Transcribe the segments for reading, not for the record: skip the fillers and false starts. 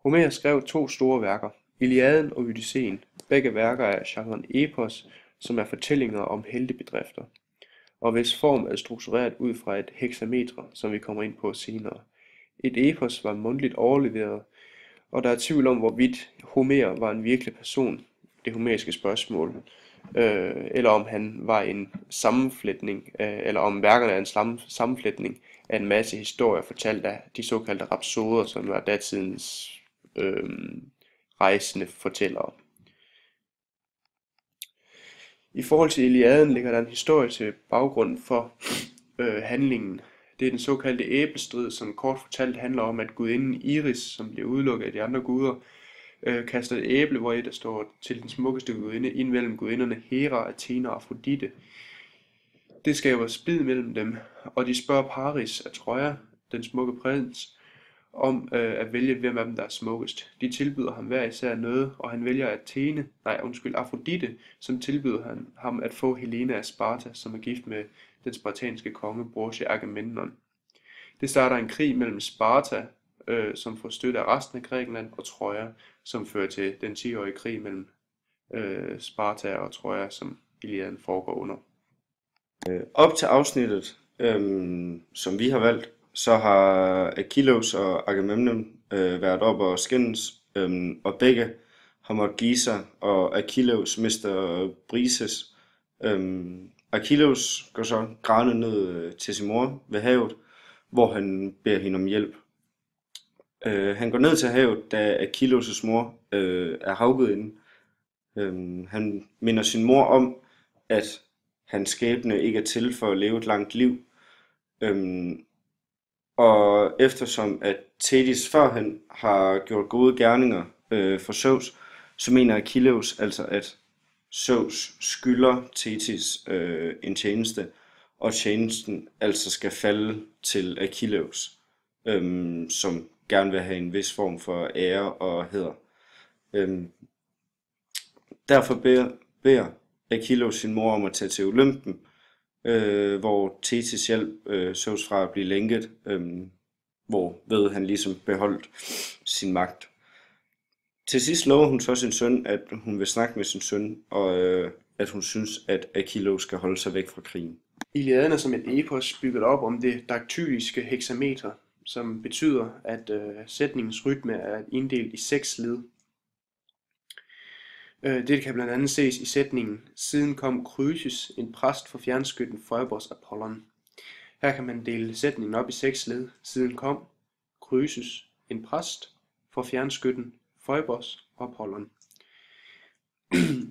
Homer skrev to store værker, Iliaden og Odysseen. Begge værker er af genren epos, som er fortællinger om heltebedrifter, og hvis form er struktureret ud fra et hexametre, som vi kommer ind på senere. Et epos var mundtligt overleveret, og der er tvivl om, hvorvidt Homer var en virkelig person, det homeriske spørgsmål, eller om han var en sammenflætning, eller om værkerne er en sammenflætning af en masse historier fortalt af de såkaldte rapsoder, som var datidens øh, rejsende fortællere. I forhold til Iliaden ligger der en historie til baggrund for handlingen. Det er den såkaldte æblestrid, som kort fortalt handler om, at gudinden Iris, som bliver udelukket af de andre guder, kaster et æble, hvor der står til den smukkeste gudinde, ind mellem gudinderne Hera, Athena og Afrodite. Det skaber splid mellem dem, og de spørger Paris af Troja, den smukke prins, om at vælge, hvem af dem der er smukkest. De tilbyder ham hver især noget, og han vælger Afrodite, som tilbyder ham at få Helena af Sparta, som er gift med den spartanske konge Borgia Agamemnon. Det starter en krig mellem Sparta, som får støtte af resten af Grækenland, og Troja, som fører til den 10-årige krig mellem Sparta og Troja, som Iliaden foregår under. Op til afsnittet, som vi har valgt, så har Achilles og Agamemnon været op og skændes, og begge har måttet give sig, og Achilles mister Brises. Achilles går så grædende ned til sin mor ved havet, hvor han beder hende om hjælp. Han går ned til havet, da Achilles' mor er havgudinde. Han minder sin mor om, at hans skæbne ikke er til for at leve et langt liv. Og eftersom at Thetis førhen har gjort gode gerninger for Zeus, så mener Achilles altså, at Zeus skylder Thetis en tjeneste, og tjenesten altså skal falde til Achilles, som gerne vil have en vis form for ære og hæder. Derfor beder Achilles sin mor om at tage til Olympen, hvor Thetis hjælp Zeus fra at blive lænket, hvor ved han ligesom beholdt sin magt. Til sidst lover hun så sin søn, at hun vil snakke med sin søn, og at hun synes, at Achilles skal holde sig væk fra krigen. Iliaden er som et epos bygget op om det daktyliske hexameter, som betyder, at sætningens rytme er inddelt i 6 led. Dette kan blandt andet ses i sætningen: Siden kom Chryses, en præst for fjernskytten Phoebos Apollon. Her kan man dele sætningen op i 6 led. Siden kom Chryses, en præst for fjernskytten Phoebos og Apollon.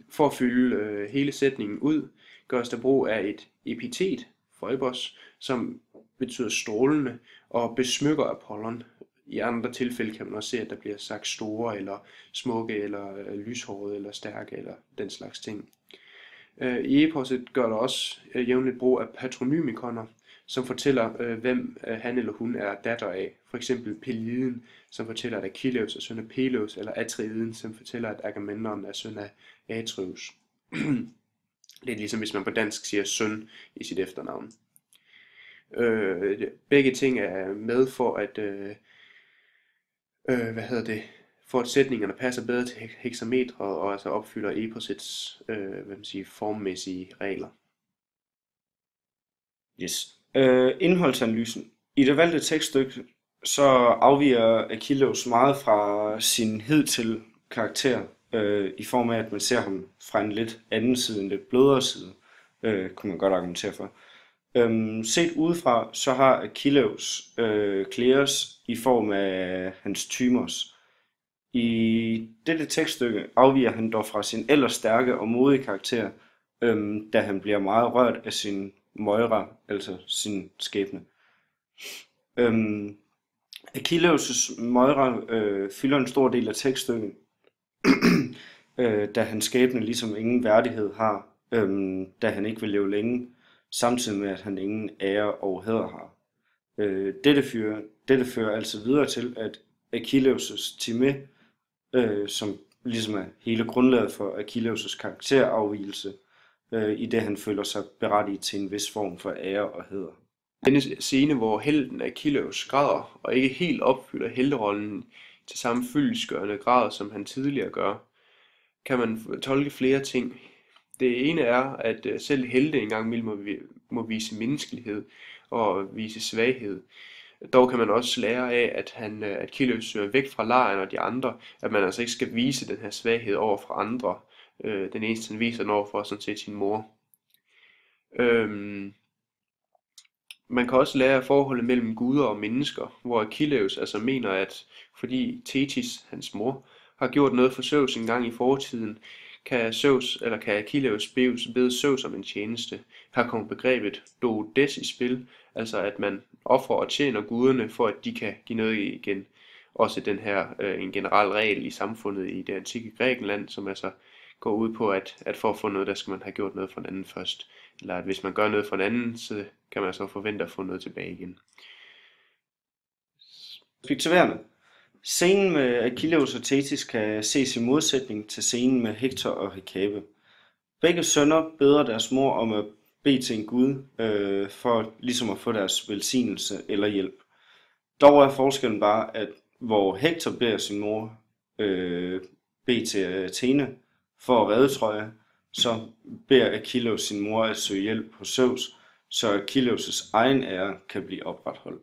For at fylde hele sætningen ud, gøres der brug af et epitet, Phoebos, som betyder strålende og besmykker Apollon. I andre tilfælde kan man også se, at der bliver sagt store, eller smukke, eller lyshårede, eller stærke, eller den slags ting. I eposet gør der også jævnligt brug af patronymikoner, som fortæller, hvem han eller hun er datter af. For eksempel Peliden, som fortæller, at Achilles er søn af Peleus, eller Atreiden, som fortæller, at Agamemnon er søn af Atreus. Det er ligesom, hvis man på dansk siger søn i sit efternavn. Begge ting er med for at for at sætningerne passer bedre til hexametret og altså opfylder eposets formmæssige regler. Yes. Indholdsanalysen. I det valgte tekststykke så afviger Achilles meget fra sin hidtil karakter, i form af at man ser ham fra en lidt anden side, en lidt blødere side, kunne man godt argumentere for. Set udefra, så har Achilles Kleos i form af hans Thymos. I dette tekststykke afviger han dog fra sin ellers stærke og modige karakter, da han bliver meget rørt af sin Moira, altså sin skæbne. Achilles' Moira fylder en stor del af tekststykket, da hans skæbne ligesom ingen værdighed har, da han ikke vil leve længe, samtidig med at han ingen ære og hæder har. Dette fører altså videre til, at Achilles' Timé, som ligesom er hele grundlaget for Achilles' karakterafvigelse, i det han føler sig berettiget til en vis form for ære og hæder. Denne scene, hvor helten Achilles græder og ikke helt opfylder helterollen til samme fyldestgørende grad, som han tidligere gør, kan man tolke flere ting. Det ene er, at selv helte engang må vise menneskelighed og vise svaghed. Dog kan man også lære af, at Achilles søger væk fra lejren og de andre, at man altså ikke skal vise den her svaghed over for andre. Den eneste, han viser den over for, er sådan set sin mor. Man kan også lære af forholdet mellem guder og mennesker, hvor Achilles altså mener, at fordi Thetis, hans mor, har gjort noget for Zeus en gang i fortiden, kan Achilles bede Zeus om en tjeneste. Her kommer begrebet Doodes i spil, altså at man offrer og tjener guderne, for at de kan give noget igen. Også den her en generel regel i samfundet i det antikke Grækenland, som altså går ud på, at for at få noget, der skal man have gjort noget for en anden først. Eller at hvis man gør noget for en anden, så kan man så forvente at få noget tilbage igen. Perspektiverende. Scenen med Achilles og Thetis kan ses i modsætning til scenen med Hector og Hekabe. Begge sønner beder deres mor om at bede til en gud, for ligesom at få deres velsignelse eller hjælp. Dog er forskellen bare, at hvor Hector beder sin mor bede til Athene for at redde Troja, så beder Achilles sin mor at søge hjælp hos Zeus, så Achilles' egen ære kan blive opretholdt.